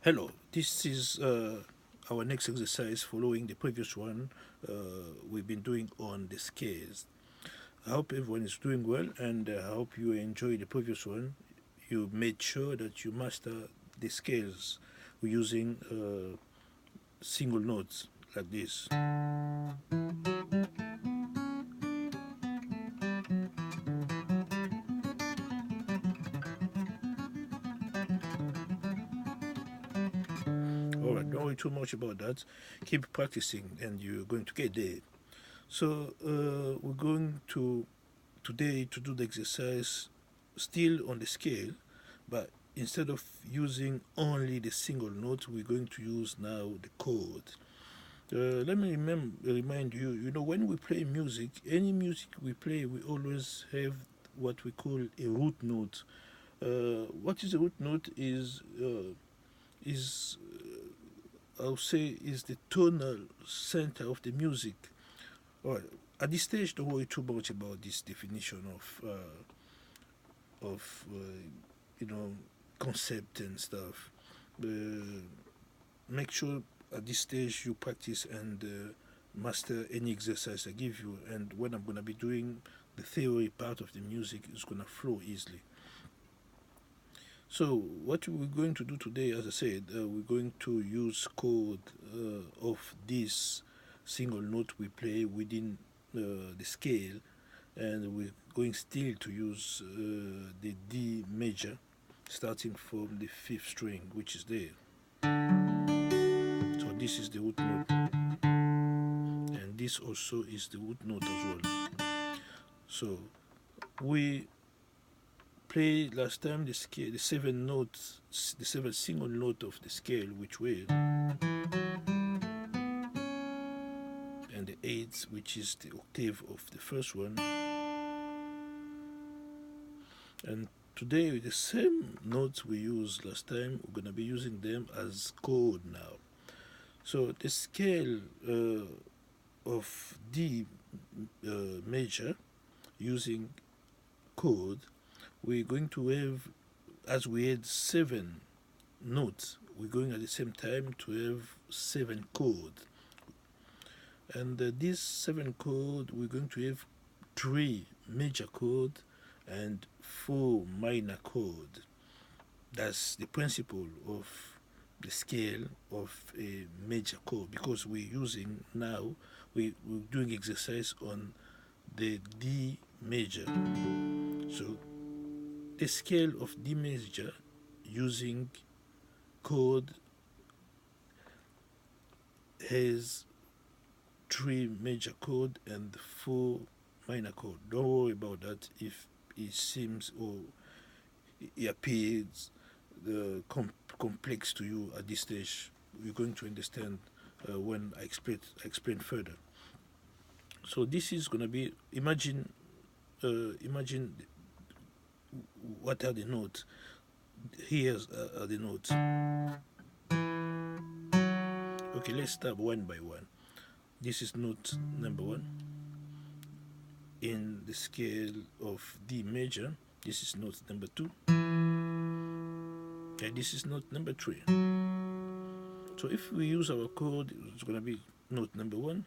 Hello, this is our next exercise following the previous one we've been doing on the scales. I hope everyone is doing well and I hope you enjoy the previous one. You made sure that you master the scales using single notes like this. Alright, don't worry too much about that. Keep practicing and you're going to get there. So, we're going to today to do the exercise still on the scale, but instead of using only the single note, we're going to use now the chord. Let me remind you, when we play music, any music we play, we always have what we call a root note. What is a root note is I'll say is the tonal center of the music. All right. At this stage, don't worry too much about this definition of you know concept and stuff. Make sure at this stage you practice and master any exercise I give you, and when I'm gonna be doing the theory part of the music, it's gonna flow easily. So what we're going to do today, as I said, we're going to use chord of this single note we play within the scale, and we're going still to use the D major, starting from the fifth string, which is there. So this is the root note, and this also is the root note as well. So we played last time the scale, the seven notes, the seven single note of the scale, which were, and the eighth, which is the octave of the first one. And today, with the same notes we used last time, we're going to be using them as chord now. So the scale of D major using chord, we're going to have, as we had seven notes, we're going at the same time to have seven chords. And these seven chords, we're going to have three major chords and four minor chords. That's the principle of the scale of a major chord, because we're using now, we're doing exercise on the D major. So the scale of D major using chord has three major chord and four minor chord. Don't worry about that if it seems or it appears complex to you at this stage. You're going to understand when I explain further. So this is going to be, imagine what are the notes. Here are the notes. Okay, let's start one by one. This is note number one in the scale of D major. This is note number two, and this is note number three. So if we use our chord, it's going to be note number one.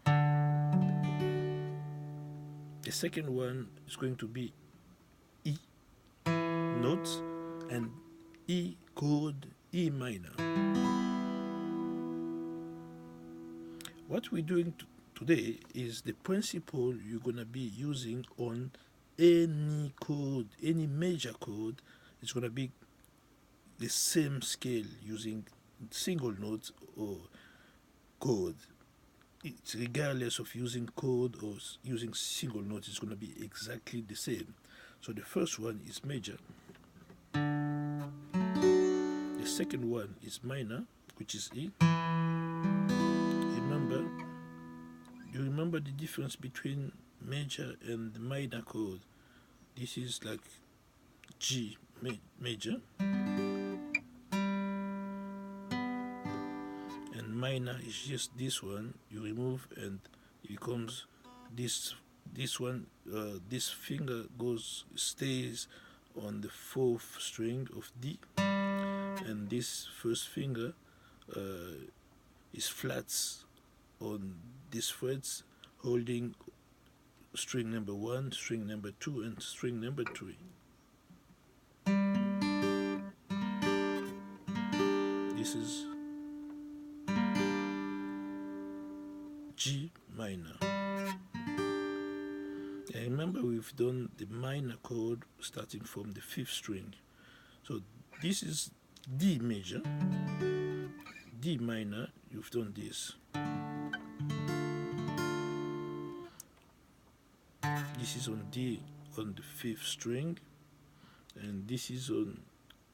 The second one is going to be E notes and E chord, E minor. What we're doing today is the principle you're going to be using on any chord, any major chord. It's going to be the same scale using single notes or chord. It's regardless of using chord or using single notes, it's going to be exactly the same. So the first one is major, the second one is minor, which is E. You remember the difference between major and minor chord. This is like G major, and minor is just this one. You remove and it becomes this one. This finger stays on the fourth string of D, and this first finger is flats on these frets, holding string number 1, string number 2, and string number 3. This is G minor. And remember, we've done the minor chord starting from the 5th string. So this is D major, D minor, you've done this. This is on D on the 5th string, and this is on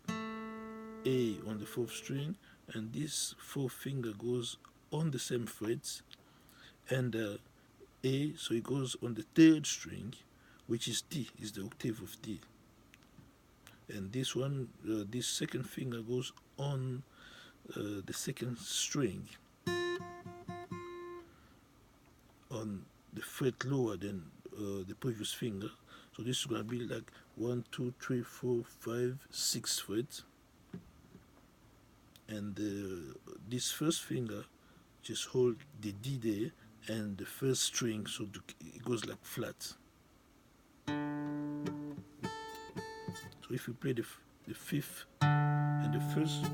A on the 4th string, and this 4th finger goes on the same frets, and A, so it goes on the 3rd string, which is D, is the octave of D. And this one, this second finger goes on the 2nd string, on the fret lower than the previous finger. So this is going to be like 1, 2, 3, 4, 5, 6 frets. And this first finger just hold the D there and the first string, so it goes like flat. So if you play the 5th and the 1st,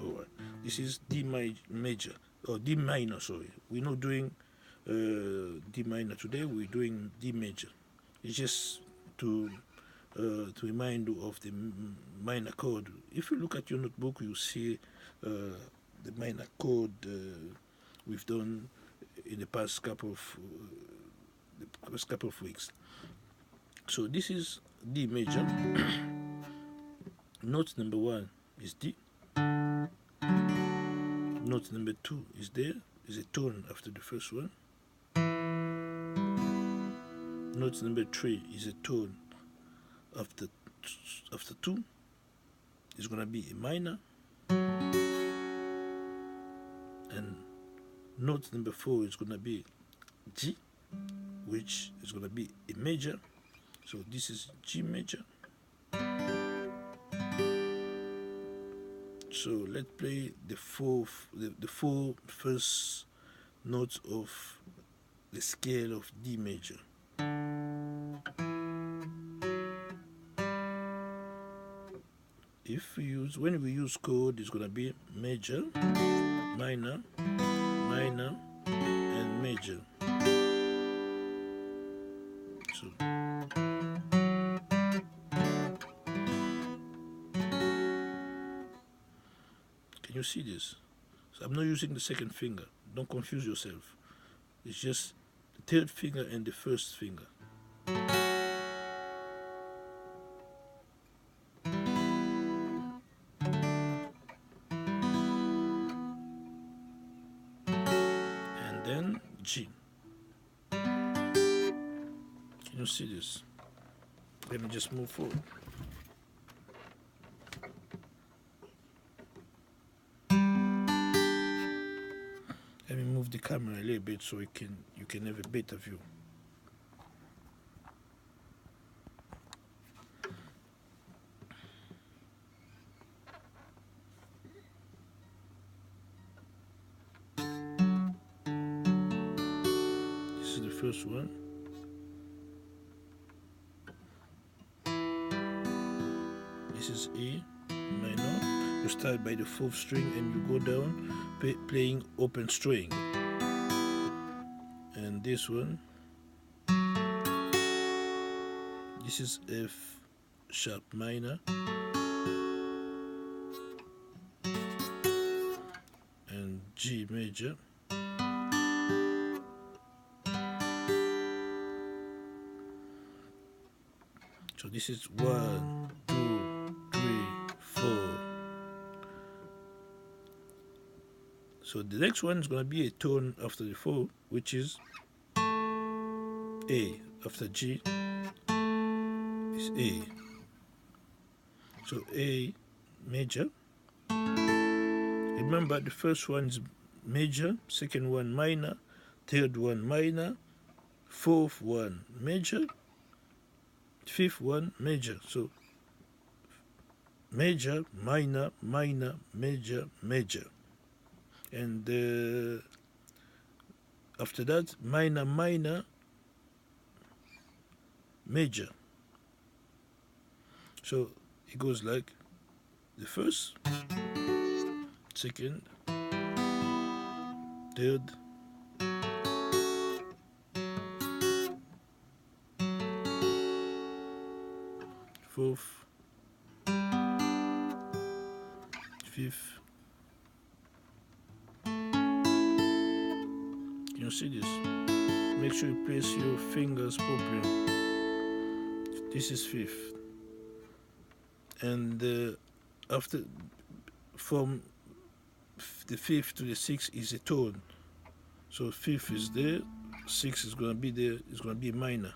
alright, this is D major, or D minor, sorry. We're not doing D minor today, we're doing D major. It's just to remind you of the minor chord. If you look at your notebook, you see the minor chord we've done in the past couple of weeks. So this is D major. Note number 1 is D. Note number 2 is there. Is a tone after the first one. Note number 3 is a tone after 2. It's going to be a minor. And note number 4 is going to be G, which is going to be a major. So this is G major. So let's play the four first notes of the scale of D major. When we use chord, it's going to be major, minor, minor, and major. So can you see this? So I'm not using the 2nd finger. Don't confuse yourself. It's just the 3rd finger and the 1st finger. Then G. Can you see this? Let me just move forward. Let me move the camera a little bit so you can have a better view. First one. This is A minor. You start by the 4th string and you go down playing open string. And this one, this is F sharp minor. And G major. So this is 1, 2, 3, 4. So the next one is going to be a tone after the 4, which is A. After G is A. So A major. Remember, the first one is major, 2nd one minor, 3rd one minor, 4th one major, 5th one major. So major, minor, minor, major, major, and after that minor, minor, major. So it goes like the first, second, third, fourth, fifth. Can you see this? Make sure you place your fingers properly. This is fifth, and after from the fifth to the sixth is a tone. So fifth is there, sixth is gonna be there. It's gonna be minor.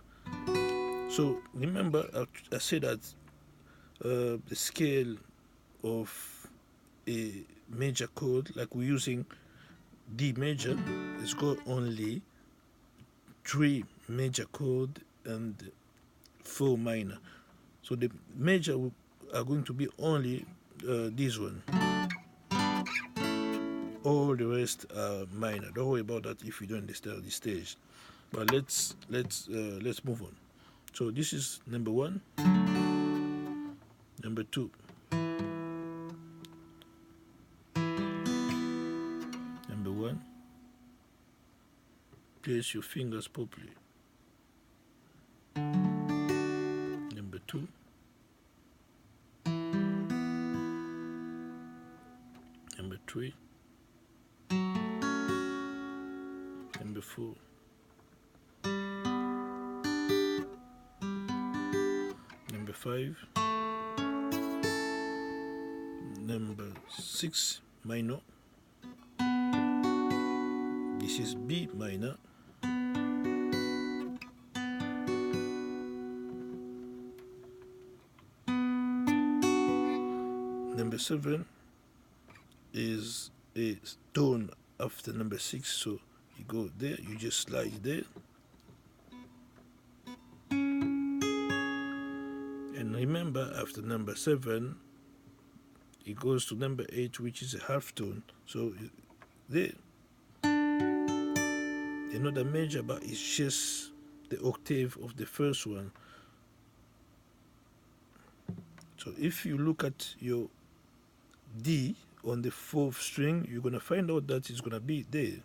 So remember, I said that the scale of a major chord, like we're using D major, it's got only 3 major chord and 4 minor. So the major are going to be only this one. All the rest are minor. Don't worry about that if you don't understand this stage. But let's move on. So this is number 1, number 2, number 1. Place your fingers properly. Number 2, number 3, number 4, number 5, number 6 minor. This is B minor. Number 7 is a tone after number 6, so you go there, you just slide there. And remember, after number 7, it goes to number 8, which is a half tone. So there, another major, but it's just the octave of the first one. So if you look at your D on the 4th string, you're going to find out that it's going to be there.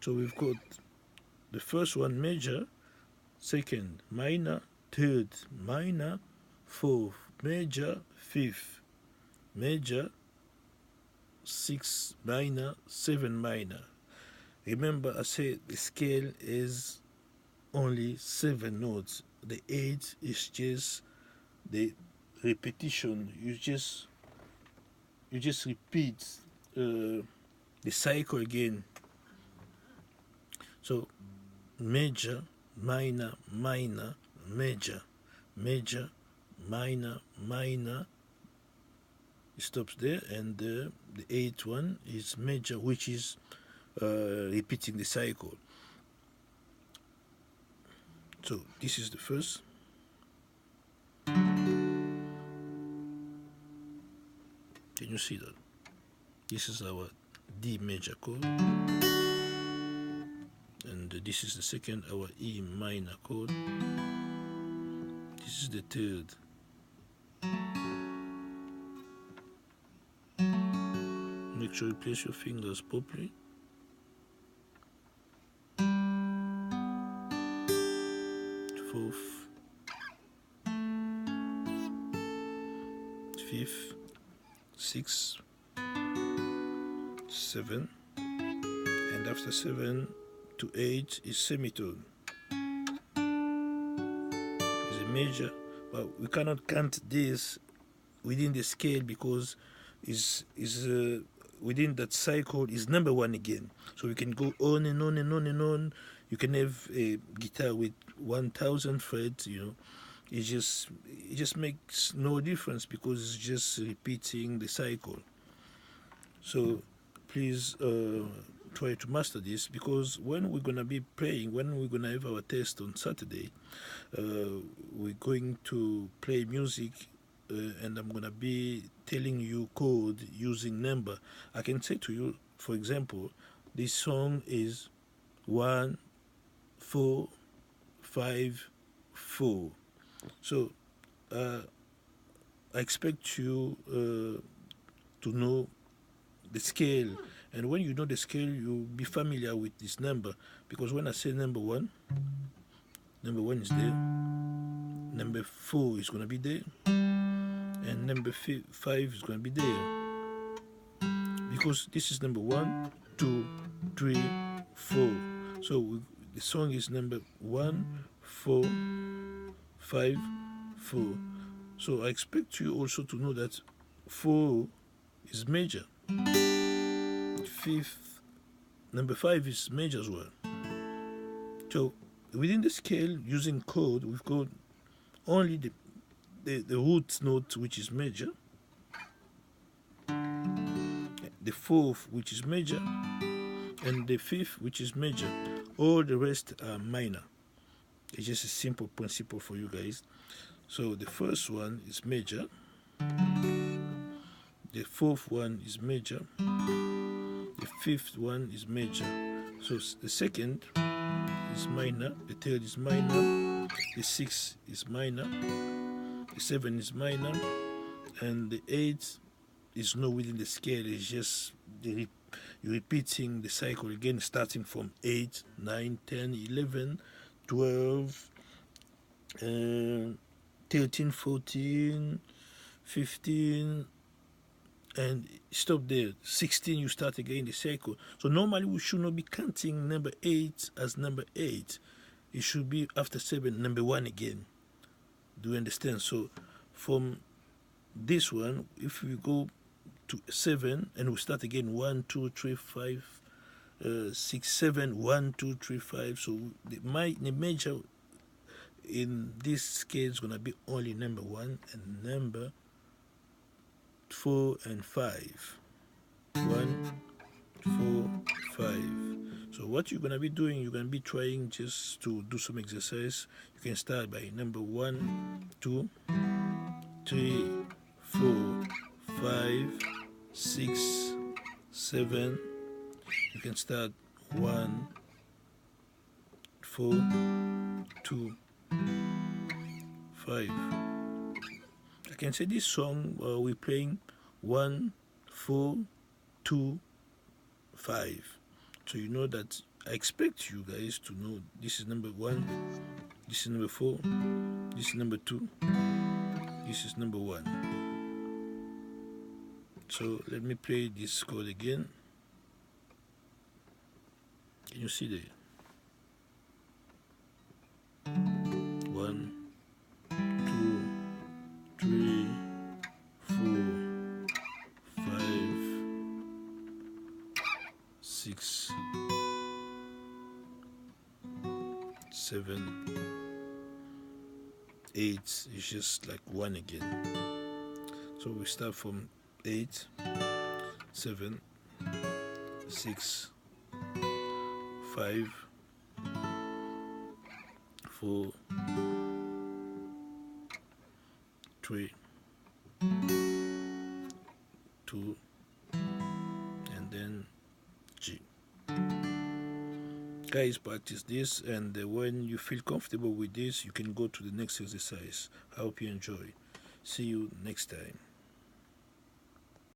So we've got the first one major, second minor, third minor, fourth major, fifth major, 6 minor, 7 minor. Remember, I said the scale is only 7 notes. The 8 is just the repetition. You just repeat the cycle again. So major, minor, minor, major, major, minor, minor. It stops there, and the 8th one is major, which is repeating the cycle. So this is the first. Can you see that? This is our D major chord, and this is the second, our E minor chord. This is the third. Make sure you place your fingers properly. Fourth, fifth, 6, 7, and after 7 to 8 is semitone. It's a major, but we cannot count this within the scale because is within that cycle is number 1 again. So we can go on and on and on and on. You can have a guitar with 1,000 frets, you know. It just makes no difference because it's just repeating the cycle. So please try to master this, because when we're gonna be playing, when we're gonna have our test on Saturday, we're going to play music, and I'm gonna be telling you code using number. I can say to you, for example, this song is 1 4 5 4. So I expect you to know the scale, and when you know the scale, you'll be familiar with this number, because when I say number one is there, number 4 is going to be there, and number 5 is going to be there, because this is number 1 2 3 4. So the song is number 1 4 5 4. So I expect you also to know that 4 is major, number 5 is major as well. So within the scale, using code, we've got only the root note, which is major, the 4th, which is major, and the 5th, which is major. All the rest are minor. It's just a simple principle for you guys. So the first one is major, the 4th one is major, the 5th one is major. So the second is minor, the third is minor, the 6th is minor, the 7th is minor, and the 8th is not within the scale. It's just you're repeating the cycle again, starting from 8, 9, 10, 11, 12, 13, 14, 15, and stop there. 16, you start again the cycle. So normally we should not be counting number 8 as number 8. It should be after 7, number 1 again. Do you understand? So from this one, if we go to 7 and we start again 1 2 3 5 6 7, 1 2 3 5. So the major in this scale is going to be only number 1 and number 4 and 5. 1 4 5. So what you're going to be doing, you're going to be trying just to do some exercise. You can start by number 1 2 3 4 5 6 7. You can start 1 4 2 5. I can say this song we're playing 1 4 2 5. So you know that I expect you guys to know this is number 1, this is number 4, this is number 2, this is number 1. So let me play this chord again. Can you see there? 1 2 3 4 5 6 7 8. It's just like 1 again. So we start from 8 7 6 5 4 3 2, and then G. Guys, practice this, and when you feel comfortable with this, you can go to the next exercise. I hope you enjoy. See you next time.